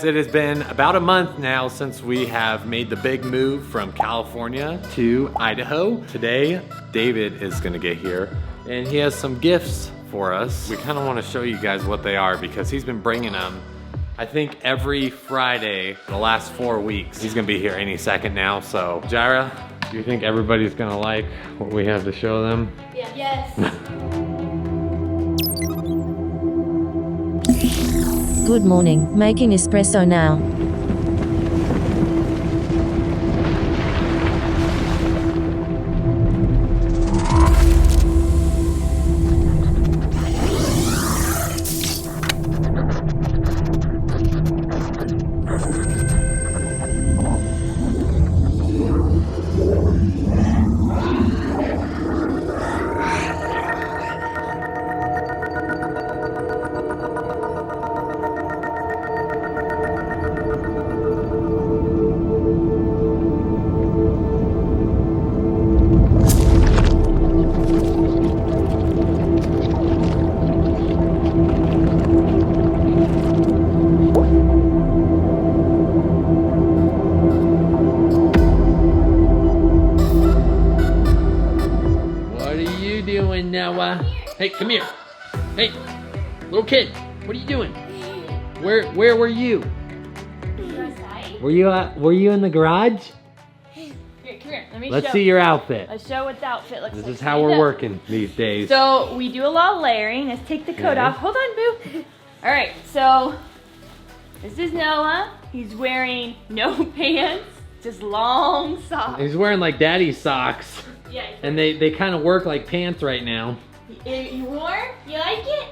It has been about a month now since we have made the big move from California to Idaho. Today, David is gonna get here and he has some gifts for us. We kind of want to show you guys what they are because he's been bringing them, I think, every Friday the last 4 weeks. He's gonna be here any second now, so. Jirah, do you think everybody's gonna like what we have to show them? Yeah. Yes. Good morning, making espresso now. Noah. Hey, come here. Hey, little kid, what are you doing? Where were you? Were you in the garage? Here, come here. Let me Let's see your outfit. Let's show what the outfit looks like. This is how we're working these days. So we do a lot of layering. Let's take the coat off. Hold on, boo. All right, so this is Noah. He's wearing no pants, just long socks. He's wearing like daddy's socks. Yeah. And they kind of work like pants right now. You warm? You like it?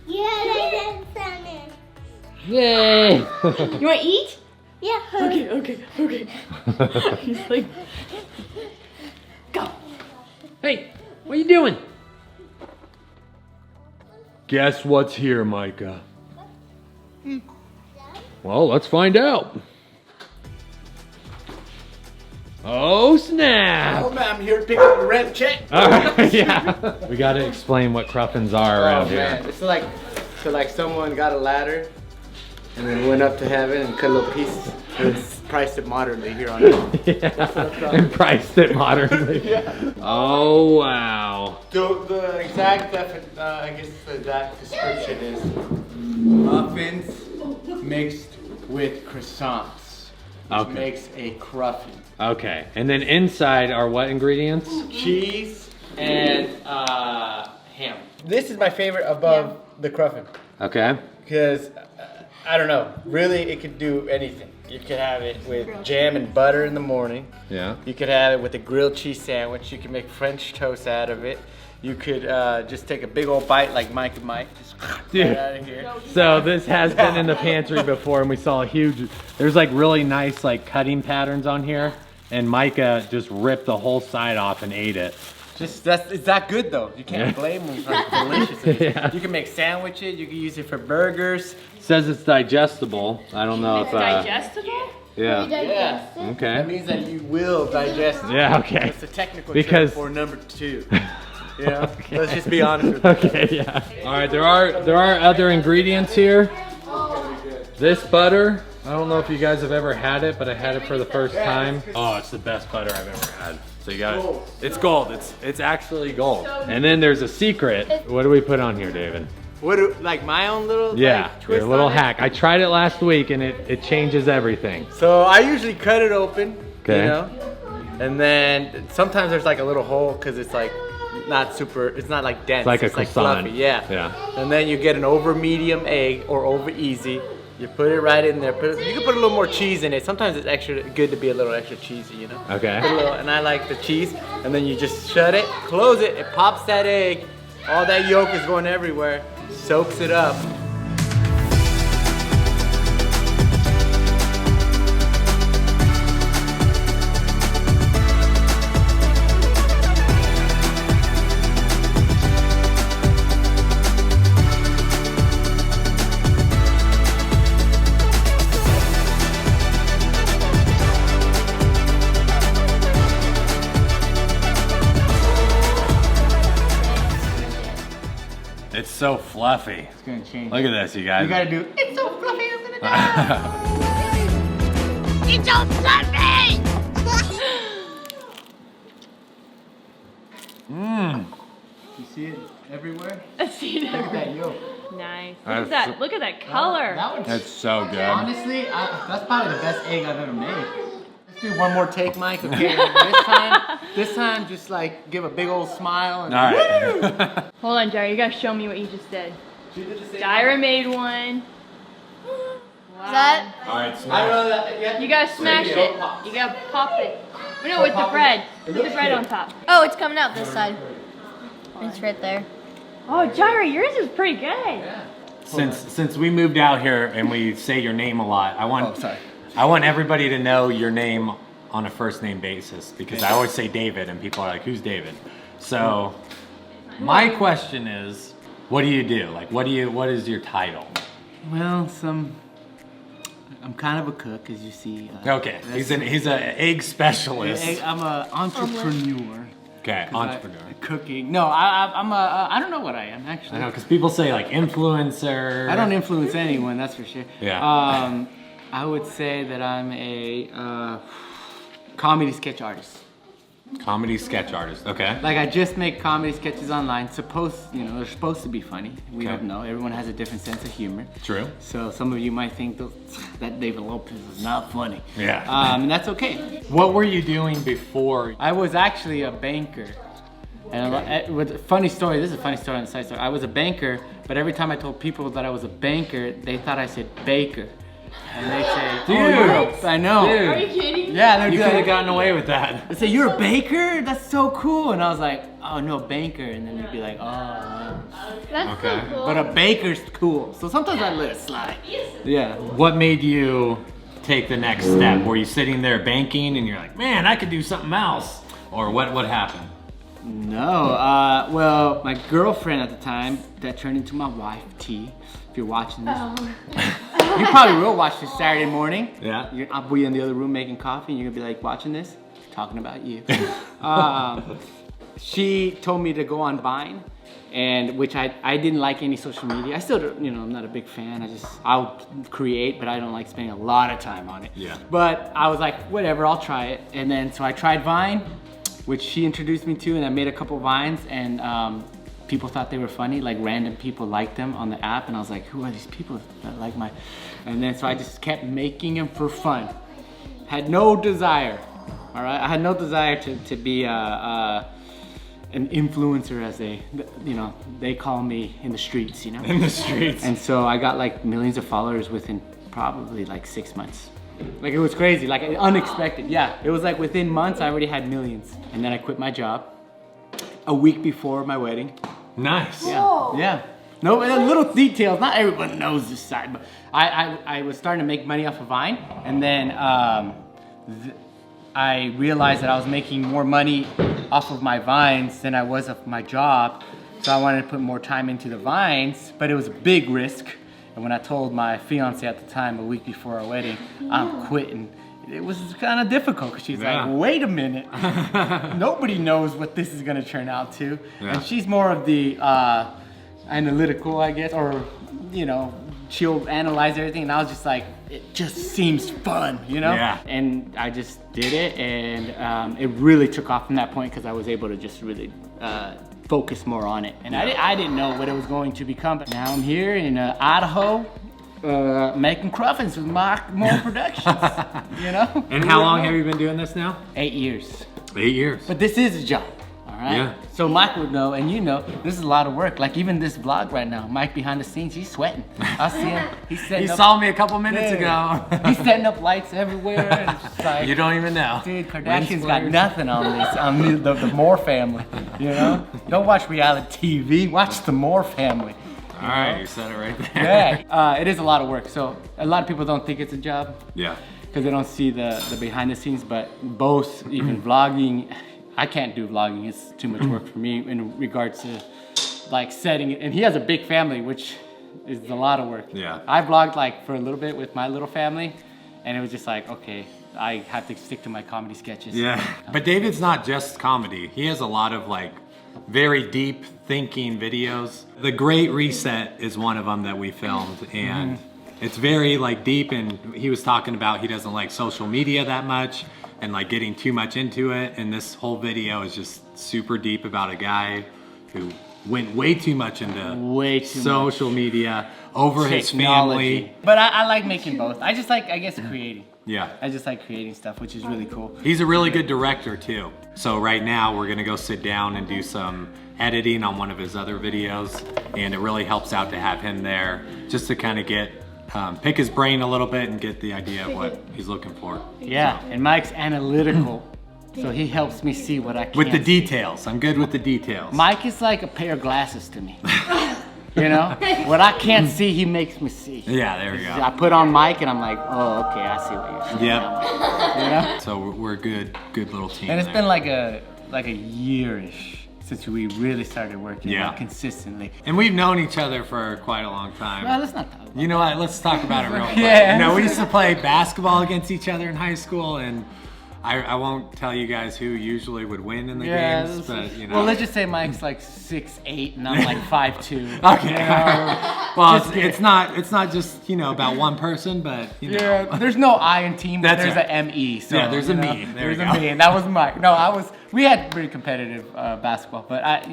Yeah, I did salmon. Yay! You want to eat? Yeah. Okay. He's like, go. Hey, what are you doing? Guess what's here, Micah? Well, let's find out. Oh snap! Oh man, I'm here to pick up the rent check. All right, yeah. We gotta explain what cruffins are around here. It's like, someone got a ladder and then went up to heaven and cut little pieces and priced it moderately here on earth. Yeah, and priced it modernly. Yeah. Oh wow. The exact, I guess the exact description is muffins mixed with croissants, which makes a cruffin. Okay, and then inside are what ingredients? Cheese and ham. This is my favorite above the cruffin. Okay. Because, I don't know, really it could do anything. You could have it with jam and butter in the morning. Yeah. You could have it with a grilled cheese sandwich. You can make French toast out of it. You could just take a big old bite like Micah might. Just right out of here. So this has been in the pantry before and we saw a huge, there's like really nice like cutting patterns on here. And Micah just ripped the whole side off and ate it. It's that good though. You can't blame them. It's like delicious. Yeah. You can make sandwiches. You can use it for burgers. Says it's digestible. I don't know if digestible? yeah. Yeah. Okay. That means that you will digest it. Yeah, okay. That's the technical Because- term for number 2. You know? Okay. Let's just be honest with you. Okay, yeah. All right, there are other ingredients here. This butter, I don't know if you guys have ever had it, but I had it for the first time. Oh, it's the best butter I've ever had. So you got it. It's gold. It's actually gold. And then there's a secret. What do we put on here, David? Like my own little Yeah, twist your little on it? hack. I tried it last week and it changes everything. So I usually cut it open, Okay. you know, and then sometimes there's like a little hole because it's like not super. It's not like dense. It's like a fluffy. croissant. Yeah. Yeah. And then you get an over medium egg or over easy. You put it right in there. You can put a little more cheese in it. Sometimes it's extra good to be a little extra cheesy, you know. Okay. Put a little, and I like the cheese. And then you just shut it, close it. It pops that egg. All that yolk is going everywhere. Soaks it up. so fluffy. It's gonna change. Look at this, you guys. You gotta do, it's so fluffy, I'm gonna die. It's so fluffy! You see it everywhere? I see Look at it. that yolk. Nice. Look That's at that. Look at that color. That one's, That's so good. honestly, that's probably the best egg I've ever made. Let's do one more take, Mike. Okay, this time, just like give a big old smile. And All right. Hold on, Jirah. You gotta show me what you just did. Jirah made one. Wow. That? All right, I smash. know that. You gotta smash it. You gotta pop it. Oh, no, with the bread. Put the bread on top. Oh, it's coming out this side. It's right there. Oh, Jirah, yours is pretty good. Since we moved out here and we say your name a lot, I want sorry. I want everybody to know your name on a first name basis because I always say David and people are like, who's David? So my question is, what do you do? Like, what is your title? Well, I'm kind of a cook, as you see. Okay, he's an egg specialist. I'm an entrepreneur. Okay, entrepreneur. Cooking. No, I don't know what I am I actually. know, because people say like influencer. I don't influence anyone, that's for sure. Yeah. I would say that I'm a comedy sketch artist. Comedy sketch artist. Okay. Like I just make comedy sketches online. They're supposed to be funny. We Okay. don't know. Everyone has a different sense of humor. True. So some of you might think that David Lopez is not funny. Yeah. And that's okay. What were you doing before? I was actually a banker. And with a funny story, this is a funny story on the side story. I was a banker, but every time I told people that I was a banker, they thought I said baker. And they say, Dude, I know. Dude. Are you kidding? Yeah, they're You like, could have gotten away with that. they say, you're a baker? That's so cool. And I was like, oh no, banker. And then they'd be like, oh no. That's Okay. so cool. But a baker's cool. So sometimes I let it slide. Yeah. What made you take the next step? Were you sitting there banking and you're like, man, I could do something else? Or what happened? No, well, my girlfriend at the time, that turned into my wife, T, if you're watching this. You probably will watch this Saturday morning. Yeah. I'll be in the other room making coffee and you're gonna be like, watching this? Talking about you. She told me to go on Vine, and which I didn't like any social media. I still don't, I'm not a big fan. I'll create, but I don't like spending a lot of time on it. Yeah. But I was like, whatever, I'll try it. And then, so I tried Vine, which she introduced me to, and I made a couple Vines, and people thought they were funny, like random people liked them on the app, and I was like, who are these people that like my, and then so I just kept making them for fun. Had no desire, all right? I had no desire to be an influencer, as they call me in the streets, In the streets. And so I got like millions of followers within probably like 6 months. Like it was crazy, like unexpected. Yeah, it was like within months I already had millions. And then I quit my job a week before my wedding. Nice. Yeah. No, little details. Not everyone knows this side, but I was starting to make money off of Vine, and then I realized that I was making more money off of my Vines than I was of my job. So I wanted to put more time into the Vines, but it was a big risk. And when I told my fiance at the time, a week before our wedding, I'm quitting, it was kind of difficult because she's like, wait a minute. Nobody knows what this is going to turn out to. Yeah. And she's more of the analytical, I guess, or, she'll analyze everything. And I was just like, it just seems fun, Yeah. And I just did it, and it really took off from that point because I was able to just really focus more on it. And I didn't know what it was going to become, but now I'm here in Idaho making cruffins with more Productions, And how long have you been doing this now? 8 years. 8 years. But this is a job, all right? Yeah. So Mike would know, and this is a lot of work. Like even this vlog right now, Mike behind the scenes, he's sweating. I see him. He's setting You up, saw me a couple minutes ago. he's setting up lights everywhere. And it's just like, You don't even know. dude, Kardashian's got nothing on this, on the Moore family, Don't watch reality TV, watch the Moore family. All right, you said it right there. Yeah, it is a lot of work. So a lot of people don't think it's a job Yeah. because they don't see the behind the scenes, but both, even vlogging, I can't do vlogging. It's too much work for me in regards to like setting it. And he has a big family, which is a lot of work. Yeah. I vlogged like for a little bit with my little family, and it was just like, okay, I have to stick to my comedy sketches. Yeah. But David's not just comedy. He has a lot of like very deep thinking videos. The Great Reset is one of them that we filmed, and it's very like deep, and he was talking about he doesn't like social media that much and like getting too much into it, and this whole video is just super deep about a guy who went way too much into social media over his family. But I like making both. I just like, I guess, creating. Yeah. I just like creating stuff, which is really cool. He's a really good director too. So right now we're gonna go sit down and do some editing on one of his other videos, and it really helps out to have him there just to kind of get, pick his brain a little bit and get the idea of what he's looking for. Yeah, and Mike's analytical, so he helps me see what I can't With the see. details, I'm good with the details. Mike is like a pair of glasses to me. You know? What I can't see, he makes me see. Yeah, there we go. I put on Mike and I'm like, oh, okay, I see what you're saying. Yep. Now. You know? So we're a good little team. And it's there. been like a year-ish since we really started working like, consistently. And we've known each other for quite a long time. Well, let's not talk about You know what? Let's talk about it real quick. Yeah. You know, we used to play basketball against each other in high school, and I won't tell you guys who usually would win in the games, but you know. Well, let's just say Mike's like 6'8" and I'm like 5'2". Okay. You know? Well, it's not just, you know, about one person, but you know. Yeah, there's no I in team, but That's there's right. a ME. So, Yeah, there's a you know, me. There there's we a go. me, and that was Mike. No, we had pretty competitive basketball, but that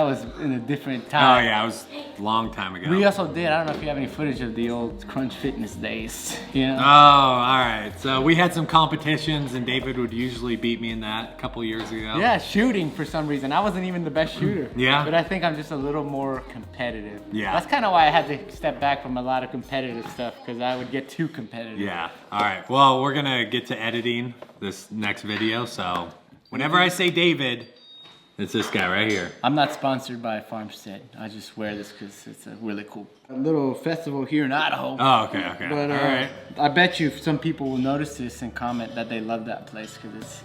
was in a different Oh time. yeah, it was a long time ago. We also did, I don't know if you have any footage of the old Crunch Fitness days, you know? Oh, all right. So we had some competitions, and David would usually beat me in that a couple years ago. Yeah, shooting for some reason. I wasn't even the best shooter. Yeah. But I think I'm just a little more competitive. Yeah. That's kind of why I had to step back from a lot of competitive stuff, because I would get too competitive. Yeah. All right. Well, we're gonna get to editing this next video. So whenever I say David, it's this guy right here. I'm not sponsored by Farmstead. I just wear this because it's a really cool little festival here in Idaho. Oh, okay. But all right. I bet you some people will notice this and comment that they love that place because it's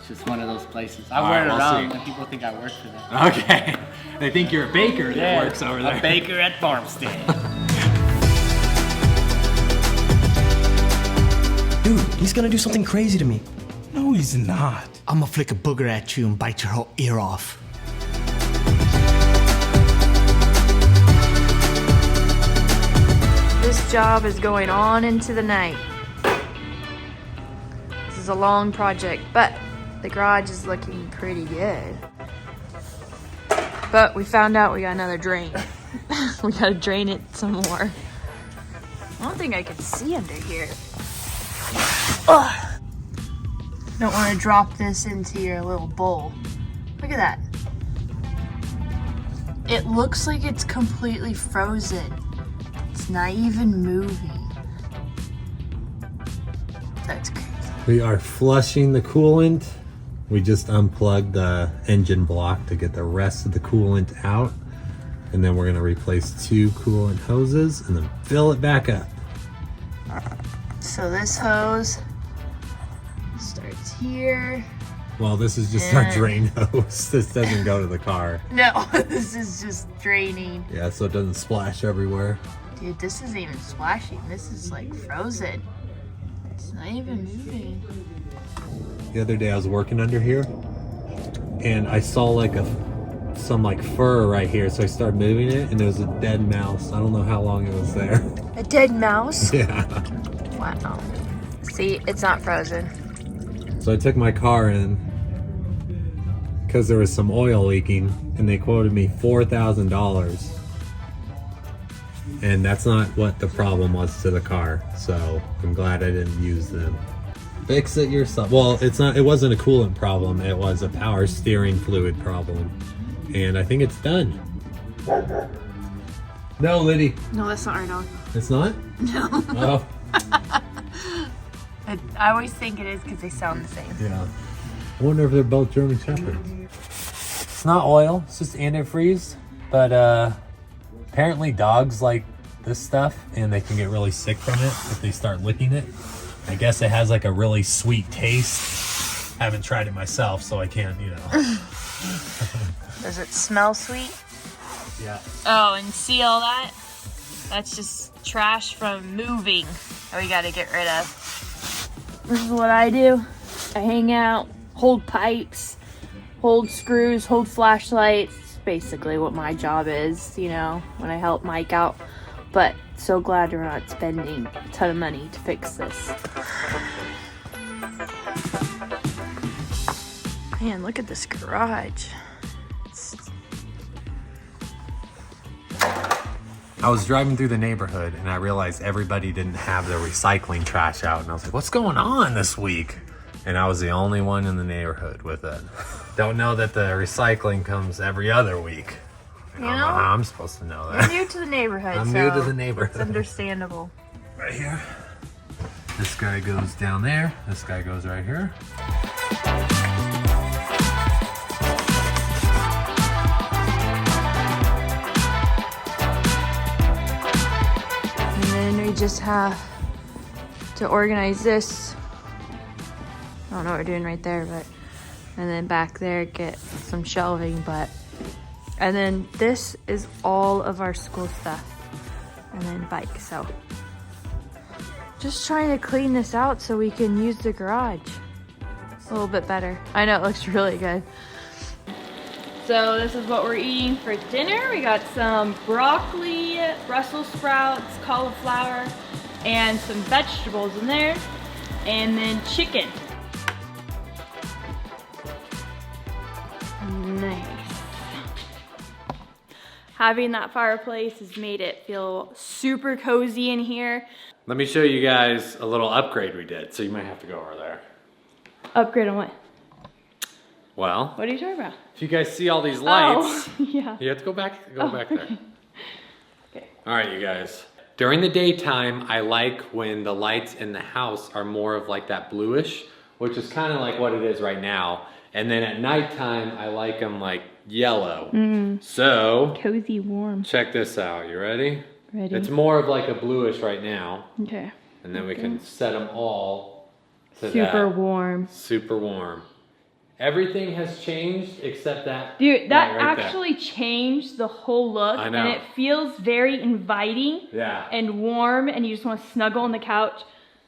just one of those places. I All wear right, it we'll around see. and people think I work for them. Okay. They think you're a baker that works over there. A baker at Farmstead. Dude, he's gonna do something crazy to me. No, he's not. I'm gonna flick a booger at you and bite your whole ear off. This job is going on into the night. This is a long project, but the garage is looking pretty good. But we found out we got another drain. We gotta drain it some more. I don't think I can see under here. Ugh. Don't want to drop this into your little bowl. Look at that. It looks like it's completely frozen. It's not even moving. That's crazy. We are flushing the coolant. We just unplugged the engine block to get the rest of the coolant out. And then we're gonna replace 2 coolant hoses and then fill it back up. So this hose starts here. Well, this is just our drain hose. This doesn't go to the car. No, this is just draining. Yeah, so it doesn't splash everywhere. Dude, this isn't even splashing. This is like frozen. It's not even moving. The other day I was working under here and I saw like some fur right here, so I started moving it and there was a dead mouse. I don't know how long it was there. A dead mouse? Yeah. Wow. See, it's not frozen. So I took my car in because there was some oil leaking and they quoted me $4,000. And that's not what the problem was to the car. So I'm glad I didn't use them. Fix it yourself. Well, it wasn't a coolant problem. It was a power steering fluid problem. And I think it's done. No, Liddy. No, that's not our dog. It's not? No. Oh, I always think it is because they sound the same. yeah. I wonder if they're both German Shepherds. It's not oil, it's just antifreeze. But apparently dogs like this stuff and they can get really sick from it if they start licking it. I guess it has like a really sweet taste. Haven't tried it myself, so I can't, you know. Does it smell sweet? Yeah. Oh, and see all that? That's just trash from moving that we gotta get rid of. This is what I do. I hang out, hold pipes, hold screws, hold flashlights. Basically what my job is, you know, when I help Mike out. But so glad we're not spending a ton of money to fix this. Man, look at this garage. I was driving through the neighborhood and I realized everybody didn't have their recycling trash out. And I was like, what's going on this week? And I was the only one in the neighborhood with it. Don't know that the recycling comes every other week. I don't know how I'm supposed to know that. You're new to the neighborhood. I'm new to the neighborhood. It's understandable. Right here. This guy goes down there. This guy goes right here. And then we just have to organize this. I don't know what we're doing right there, but and then back there get some shelving, and then this is all of our school stuff, and then bike. So just trying to clean this out so we can use the garage a little bit better. I know it looks really good. So this is what we're eating for dinner. We got some broccoli, Brussels sprouts, cauliflower, and some vegetables in there, and then chicken. Nice. Having that fireplace has made it feel super cozy in here. Let me show you guys a little upgrade we did. So you might have to go over there. Upgrade on what? Well, What are you talking about? if you guys see all these lights, Oh, yeah. you have to go back there. Okay. All right, you guys. During the daytime, I like when the lights in the house are more of like that bluish, which is kind of like what it is right now. And then at nighttime, I like them like yellow. So, Cozy, warm. check this out. You ready? Ready. It's more of like a bluish right now. Okay. And then we can set them all to Super that. warm. Super warm. Everything has changed except that. Dude, that light right there. actually changed the whole look. I know. And it feels very inviting Yeah. and warm, and you just want to snuggle on the couch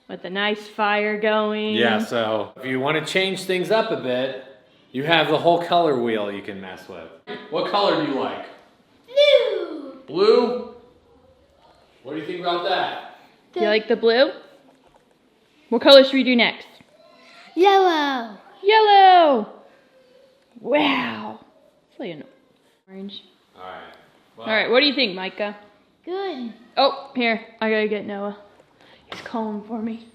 with a nice fire going. Yeah, so if you want to change things up a bit, you have the whole color wheel you can mess with. What color do you like? Blue. Blue? What do you think about that? Do you like the blue? What color should we do next? Yellow. Yellow! Wow. It's like an orange. Alright. Well, Alright, what do you think, Micah? Good. Oh, here. I gotta get Noah. He's calling for me.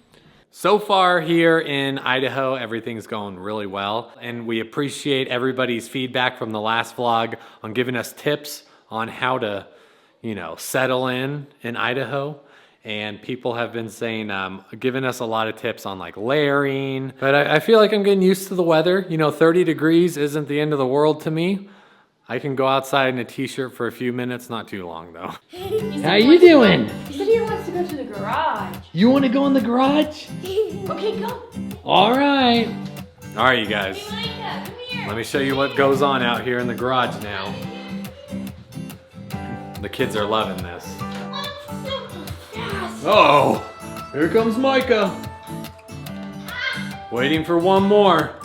so far here in Idaho, everything's going really well. And we appreciate everybody's feedback from the last vlog on giving us tips on how to, you know, settle in Idaho. And people have been saying, giving us a lot of tips on like layering. But I feel like I'm getting used to the weather. You know, 30 degrees isn't the end of the world to me. I can go outside in a t-shirt for a few minutes, not too long though. How you doing? He said he wants to go to the garage. You want to go in the garage? Okay, go. All right. All right, you guys. Hey, Micah, come here. Let me show you what goes on out here in the garage now. The kids are loving this. Oh, here comes Micah. Waiting for one more.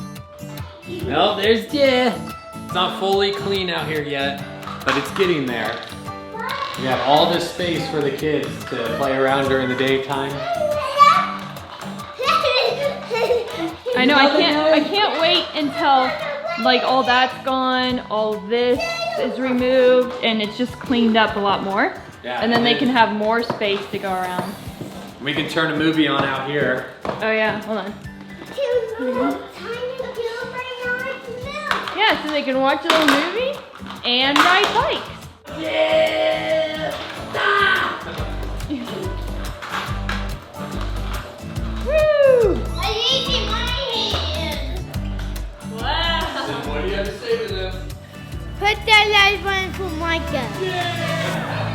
Well, there's Jirah. It's not fully clean out here yet, but it's getting there. We have all this space for the kids to play around during the daytime. I know, I can't wait until like all that's gone, all this is removed, and it's just cleaned up a lot more. Yeah, And then they can have more space to go around. We can turn a movie on out here. Oh yeah, hold on. Yeah, so they can watch a little movie and ride bikes. Yeah! Woo! Wow! What do you have to say to them? Put that light on for Micah. Yeah!